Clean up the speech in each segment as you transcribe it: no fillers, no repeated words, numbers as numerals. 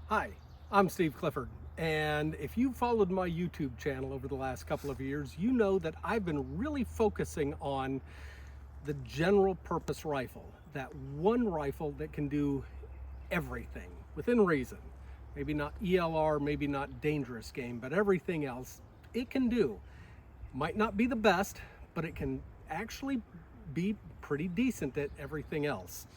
Hi, I'm Steve Clifford, and if you've followed my YouTube channel over the last couple of years, you know that I've been really focusing on the general purpose rifle, that one rifle that can do everything within reason. Maybe not ELR, maybe not dangerous game, but everything else it can do. Might not be the best, but it can actually be pretty decent at everything else.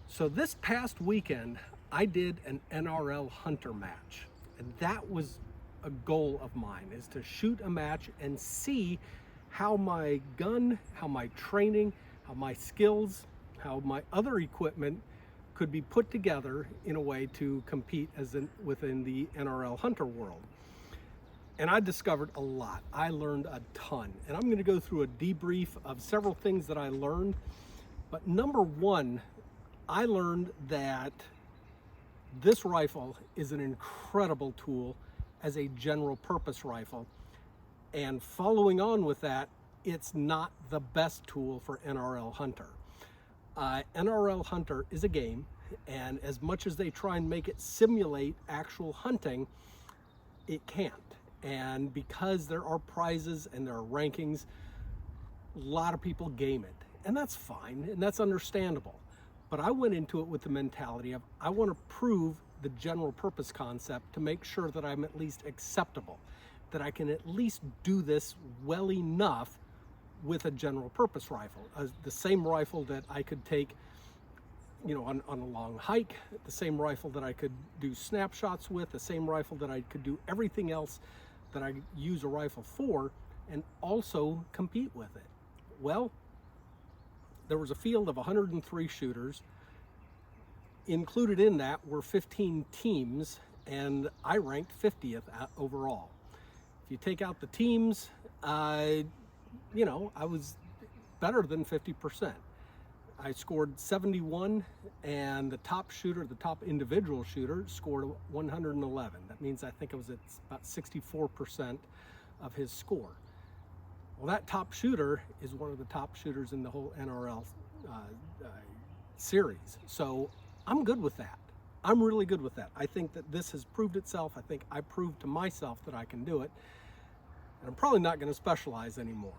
So this past weekend, I did an NRL Hunter match, and that was a goal of mine, is to shoot a match and see how my gun, how my training, how my skills, how my other equipment could be put together in a way to compete within the NRL Hunter world. And I discovered a lot. I learned a ton, and I'm going to go through a debrief of several things that I learned. But number one, I learned that this rifle is an incredible tool as a general purpose rifle. And following on with that, it's not the best tool for NRL Hunter. NRL Hunter is a game, and as much as they try and make it simulate actual hunting, it can't. And because there are prizes and there are rankings, a lot of people game it, and that's fine and that's understandable. But I went into it with the mentality of I want to prove the general purpose concept to make sure that I'm at least acceptable, that I can at least do this well enough with a general purpose rifle. The same rifle that I could take, on a long hike, the same rifle that I could do snapshots with, the same rifle that I could do everything else that I use a rifle for, and also compete with it. Well, there was a field of 103 shooters. Included in that were 15 teams, and I ranked 50th overall. If you take out the teams, I was better than 50%. I scored 71, and the top shooter, the top individual shooter, scored 111. That means I think it was at about 64% of his score. Well, that top shooter is one of the top shooters in the whole NRL series. So I'm good with that. I'm really good with that. I think that this has proved itself. I think I proved to myself that I can do it. And I'm probably not going to specialize anymore.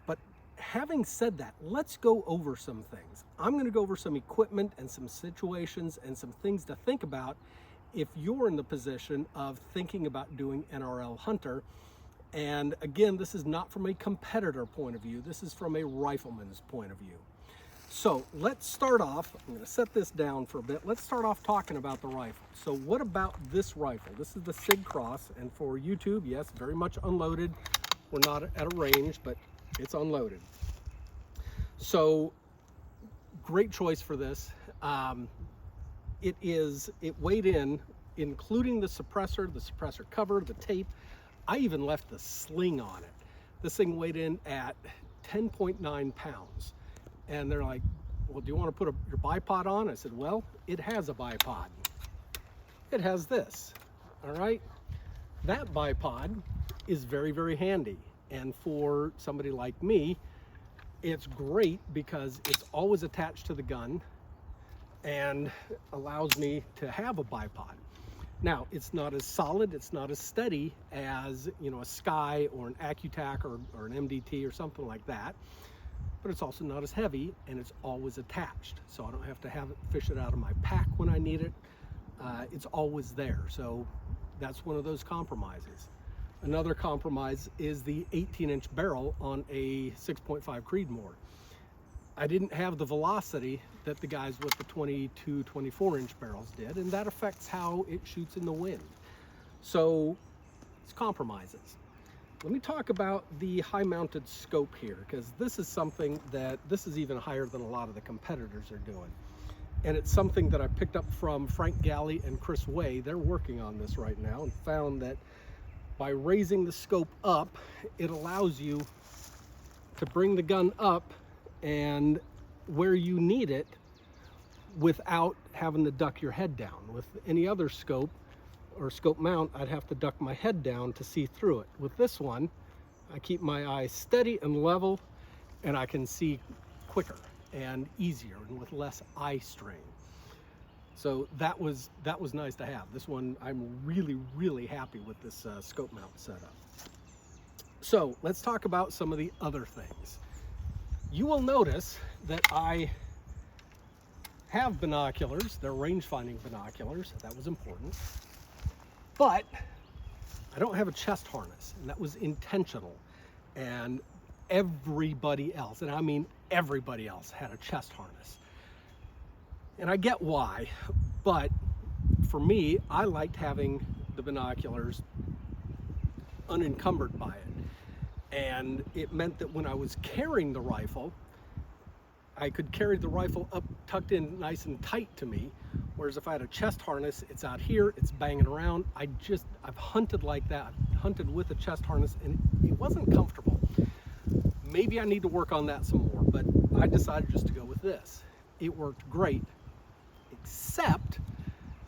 But having said that, let's go over some things. I'm going to go over some equipment and some situations and some things to think about if you're in the position of thinking about doing NRL Hunter. And again, this is not from a competitor point of view. This is from a rifleman's point of view. So let's start off. I'm going to set this down for a bit. Let's start off talking about the rifle. So what about this rifle? This is the Sig Cross, and for YouTube, yes, very much unloaded. We're not at a range, but it's unloaded. So great choice for this. It weighed in, including the suppressor cover, the tape. I even left the sling on it. This thing weighed in at 10.9 pounds. And they're like, well, do you want to put your bipod on? I said, well, it has a bipod. It has this, all right? That bipod is very, very handy. And for somebody like me, it's great because it's always attached to the gun and allows me to have a bipod. Now, it's not as solid, it's not as steady as, a Sky or an Accutac or an MDT or something like that, but it's also not as heavy, and it's always attached. So I don't have to fish it out of my pack when I need it. It's always there. So that's one of those compromises. Another compromise is the 18-inch barrel on a 6.5 Creedmoor. I didn't have the velocity that the guys with the 22, 24-inch barrels did, and that affects how it shoots in the wind. So it's compromises. Let me talk about the high-mounted scope here, because this is something this is even higher than a lot of the competitors are doing. And it's something that I picked up from Frank Galley and Chris Way. They're working on this right now, and found that by raising the scope up, it allows you to bring the gun up and where you need it without having to duck your head down. With any other scope or scope mount, I'd have to duck my head down to see through it. With this one, I keep my eyes steady and level, and I can see quicker and easier and with less eye strain. So that was nice to have. This one, I'm really happy with this scope mount setup. So let's talk about some of the other things. You will notice that I have binoculars. They're range-finding binoculars. That was important. But I don't have a chest harness, and that was intentional. And everybody else, and I mean everybody else, had a chest harness. And I get why, but for me, I liked having the binoculars unencumbered by it. And it meant that when I was carrying the rifle, I could carry the rifle up tucked in nice and tight to me. Whereas if I had a chest harness, it's out here, it's banging around. I've hunted like that. I've hunted with a chest harness and it wasn't comfortable. Maybe I need to work on that some more, but I decided just to go with this. It worked great, except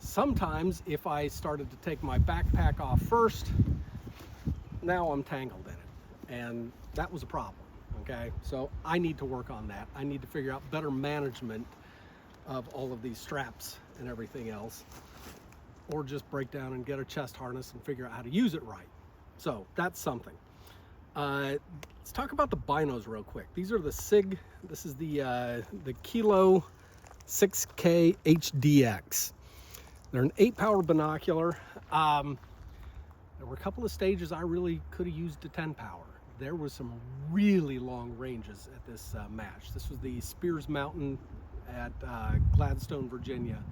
sometimes if I started to take my backpack off first, now I'm tangled in it. And that was a problem, okay? So I need to work on that. I need to figure out better management of all of these straps and everything else, or just break down and get a chest harness and figure out how to use it right. So that's something. Let's talk about the binos real quick. These are the SIG. This is the Kilo 6K HDX. They're an 8-power binocular. There were a couple of stages I really could have used a 10-power. There was some really long ranges at this match. This was the Spears Mountain at Gladstone, Virginia.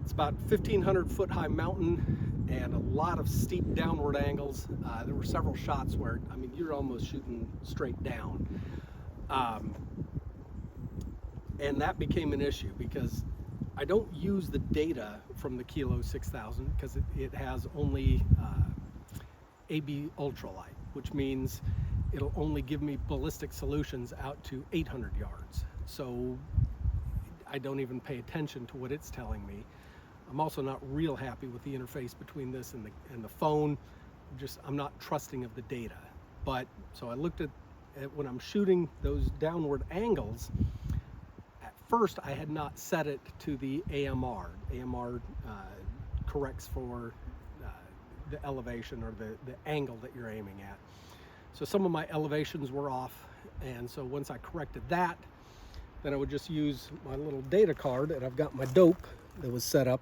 It's about 1,500 foot high mountain and a lot of steep downward angles. There were several shots where, I mean, you're almost shooting straight down. And that became an issue because I don't use the data from the Kilo 6000 because it has only AB ultralight, which means it'll only give me ballistic solutions out to 800 yards. So I don't even pay attention to what it's telling me. I'm also not real happy with the interface between this and the phone. I'm not trusting of the data. But so I looked at when I'm shooting those downward angles. At first, I had not set it to the AMR. AMR corrects for the elevation or the angle that you're aiming at. So some of my elevations were off, and so once I corrected that, then I would just use my little data card, and I've got my dope that was set up.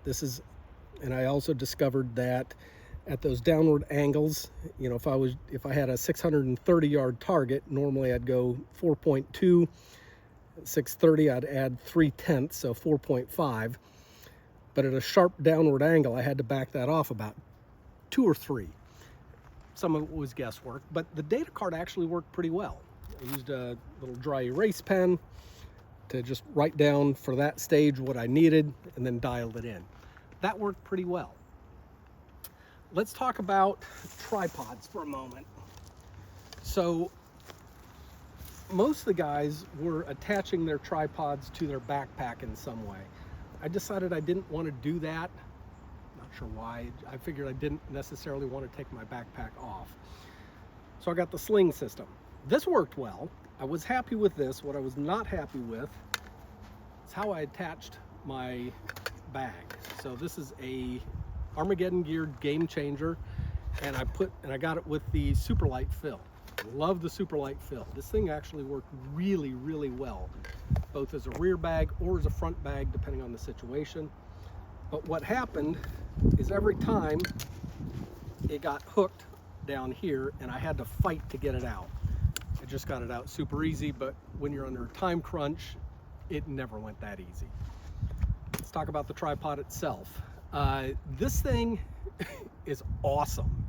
And I also discovered that at those downward angles, you know, if I had a 630 yard target, normally I'd go 4.2. At 630, I'd add 3/10, so 4.5. But at a sharp downward angle, I had to back that off about 2 or 3. Some of it was guesswork, but the data card actually worked pretty well. I used a little dry erase pen to just write down for that stage what I needed and then dialed it in. That worked pretty well. Let's talk about tripods for a moment. So most of the guys were attaching their tripods to their backpack in some way. I decided I didn't want to do that. Not sure why. I figured I didn't necessarily want to take my backpack off. So I got the sling system. This worked well. I was happy with this. What I was not happy with is how I attached my bag. So this is a Armageddon geared Game Changer, and I got it with the Superlight fill. Love the Superlight fill. This thing actually worked really well, both as a rear bag or as a front bag, depending on the situation. But what happened is every time it got hooked down here, and I had to fight to get it out. I just got it out super easy, but when you're under a time crunch, it never went that easy. Let's talk about the tripod itself. This thing is awesome.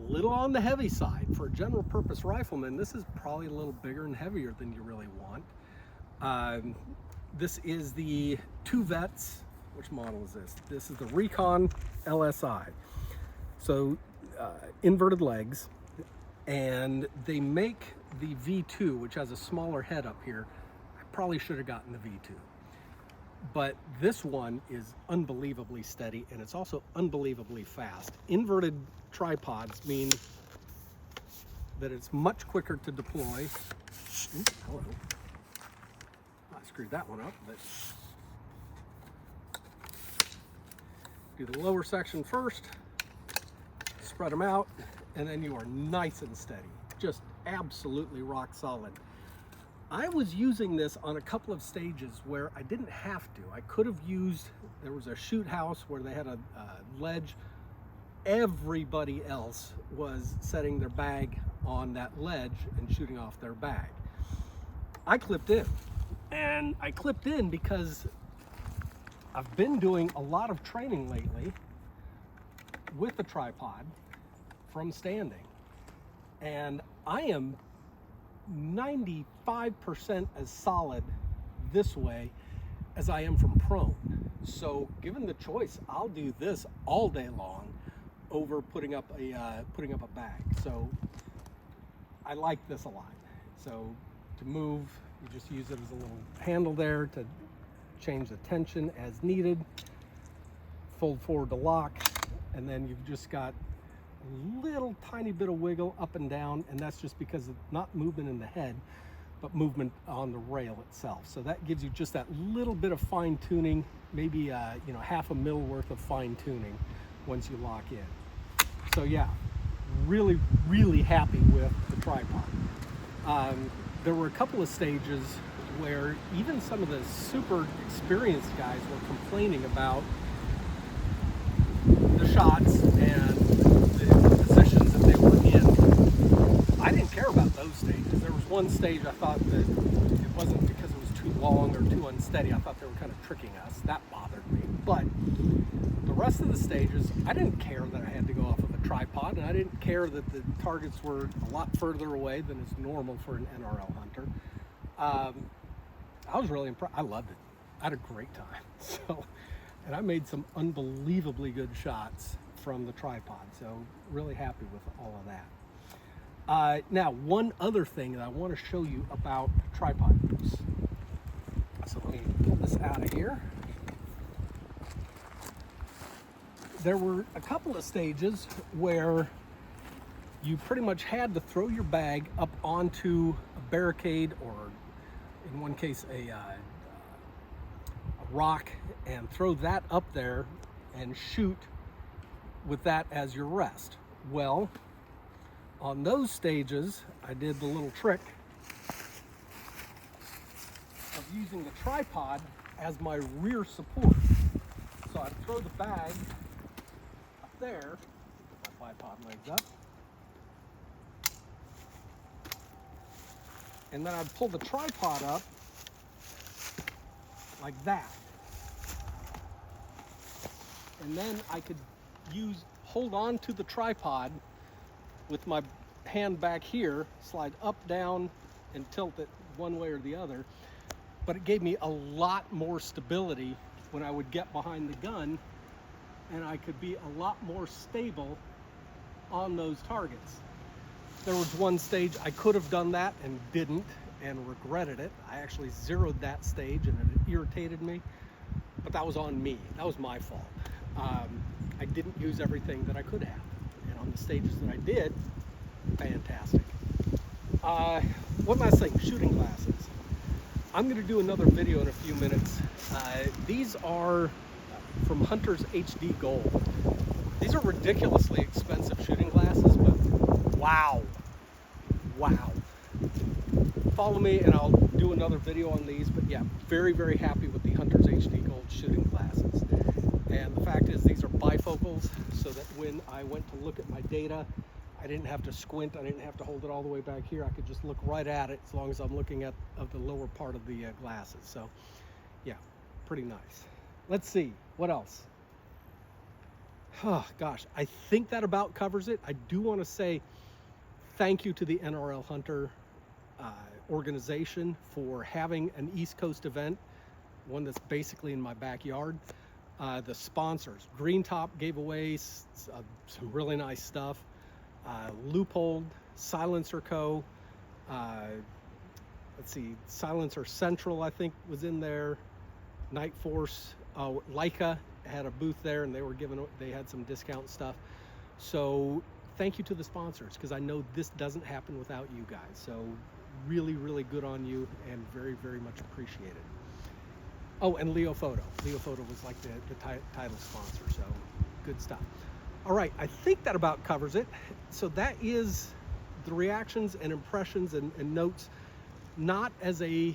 Little on the heavy side. For a general purpose rifleman, this is probably a little bigger and heavier than you really want. This is the 2 Vets. Which model is this? This is the Recon LSI. So inverted legs, and they make the V2, which has a smaller head up here. I probably should have gotten the V2. But this one is unbelievably steady, and it's also unbelievably fast. Inverted tripods mean that it's much quicker to deploy. Oops, hello. I screwed that one up, but Do the lower section first, spread them out, and then you are nice and steady. Just absolutely rock solid. I was using this on a couple of stages where I didn't have to. I could have used, there was a shoot house where they had a ledge. Everybody else was setting their bag on that ledge and shooting off their bag. I clipped in, and I clipped in because I've been doing a lot of training lately with the tripod from standing, and I am 95% as solid this way as I am from prone. So given the choice, I'll do this all day long over putting up a bag. So I like this a lot. So to move, you just use it as a little handle there to change the tension as needed, fold forward to lock, and then you've just got a little tiny bit of wiggle up and down, and that's just because of not movement in the head, but movement on the rail itself. So that gives you just that little bit of fine tuning, maybe you know, half a mil worth of fine tuning once you lock in. So yeah, really, really happy with the tripod. There were a couple of stages where even some of the super experienced guys were complaining about the shots and the positions that they were in. I didn't care about those stages. There was one stage I thought that it wasn't because it was too long or too unsteady. I thought they were kind of tricking us. That bothered me. But the rest of the stages, I didn't care that I had to go off of a tripod, and I didn't care that the targets were a lot further away than is normal for an NRL Hunter. I was really impressed. I loved it. I had a great time. So, and I made some unbelievably good shots from the tripod. So really happy with all of that. Now, one other thing that I want to show you about tripod use. So let me pull this out of here. There were a couple of stages where you pretty much had to throw your bag up onto a barricade, or in one case a rock, and throw that up there and shoot with that as your rest. Well, on those stages, I did the little trick of using the tripod as my rear support. So I'd throw the bag up there, put my bipod legs up, and then I'd pull the tripod up like that. And then I could hold on to the tripod with my hand back here, slide up, down, and tilt it one way or the other. But it gave me a lot more stability when I would get behind the gun, and I could be a lot more stable on those targets. There was one stage I could have done that and didn't, and regretted it. I actually zeroed that stage, and it irritated me, but that was on me. That was my fault. I didn't use everything that I could have, and on the stages that I did, fantastic. One last thing, shooting glasses. I'm going to do another video in a few minutes. These are from Hunter's HD Gold. These are ridiculously expensive shooting glasses, but wow. Follow me and I'll do another video on these, but yeah, very, very happy with the Hunter's HD Gold shooting glasses. And the fact is, these are bifocals, so that when I went to look at my data, I didn't have to squint, I didn't have to hold it all the way back here. I could just look right at it as long as I'm looking at the lower part of the glasses. So yeah, pretty nice. Let's see, what else? Oh gosh, I think that about covers it. I do want to say thank you to the NRL Hunter organization for having an East Coast event, one that's basically in my backyard. The sponsors, Green Top gave away some really nice stuff. Loophole, Silencer Co. Let's see, Silencer Central, I think, was in there. Night Force, Leica had a booth there, and they had some discount stuff. So thank you to the sponsors, because I know this doesn't happen without you guys. So really, really good on you, and very, very much appreciated. Oh, and Leo Photo. Leo Photo was like the title sponsor, so good stuff. All right, I think that about covers it. So that is the reactions and impressions and notes, not as a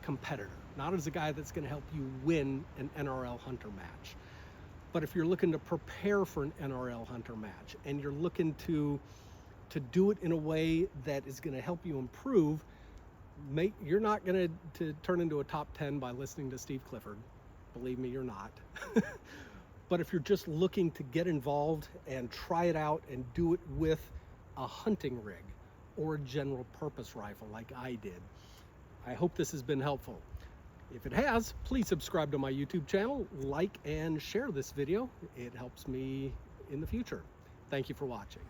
competitor, not as a guy that's going to help you win an NRL Hunter match. But if you're looking to prepare for an NRL Hunter match and you're looking to do it in a way that is going to help you improve, you're not going to turn into a top 10 by listening to Steve Clifford. Believe me, you're not. But if you're just looking to get involved and try it out and do it with a hunting rig or a general purpose rifle like I did, I hope this has been helpful. If it has, please subscribe to my YouTube channel, like and share this video. It helps me in the future. Thank you for watching.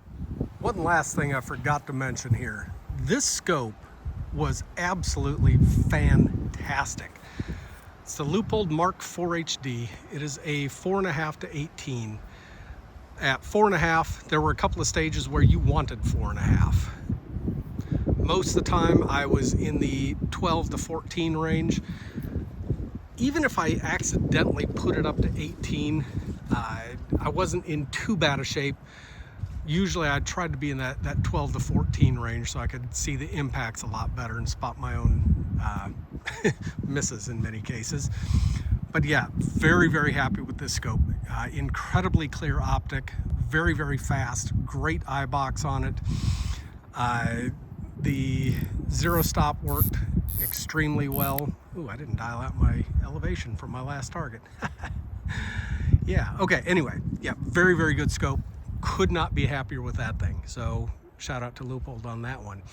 One last thing I forgot to mention here. This scope was absolutely fantastic. It's the Leupold Mark IV HD. It is a 4.5 to 18. At 4.5, there were a couple of stages where you wanted 4.5. Most of the time I was in the 12 to 14 range. Even if I accidentally put it up to 18, I wasn't in too bad a shape. Usually I tried to be in that 12 to 14 range so I could see the impacts a lot better and spot my own misses in many cases. But yeah, very, very happy with this scope. Incredibly clear optic, very, very fast, great eye box on it. The zero stop worked extremely well. Ooh, I didn't dial out my elevation for my last target. Yeah, okay, anyway, yeah, very, very good scope. Could not be happier with that thing. So shout out to Leupold on that one.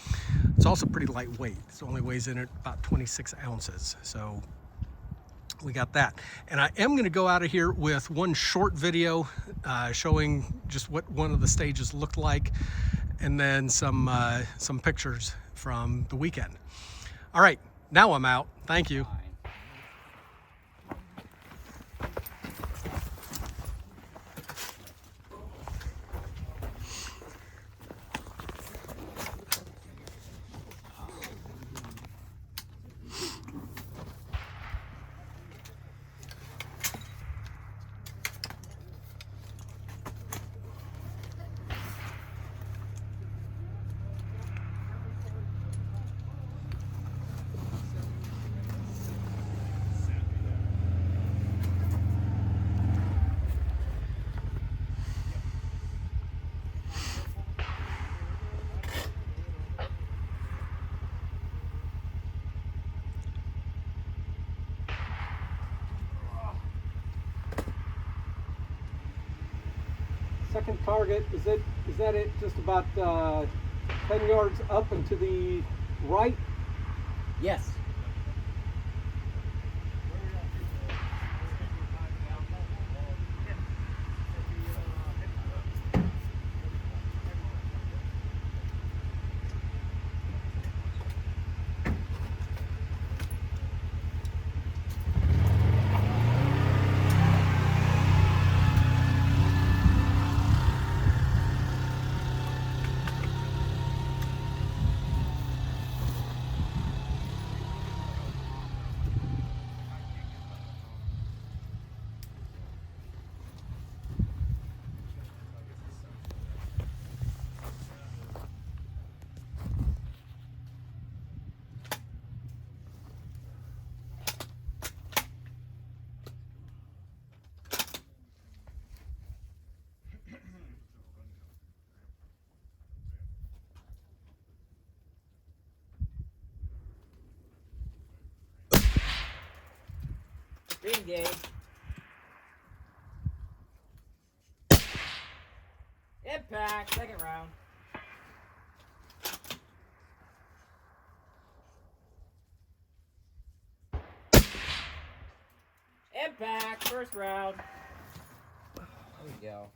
It's also pretty lightweight. It only weighs in at about 26 ounces. So we got that. And I am gonna go out of here with one short video showing just what one of the stages looked like, and then some pictures from the weekend. All right, now I'm out. Thank you. Second target, is that it? Just about 10 yards up and to the right? Yes. Engage. Impact, second round. Impact, first round. There we go.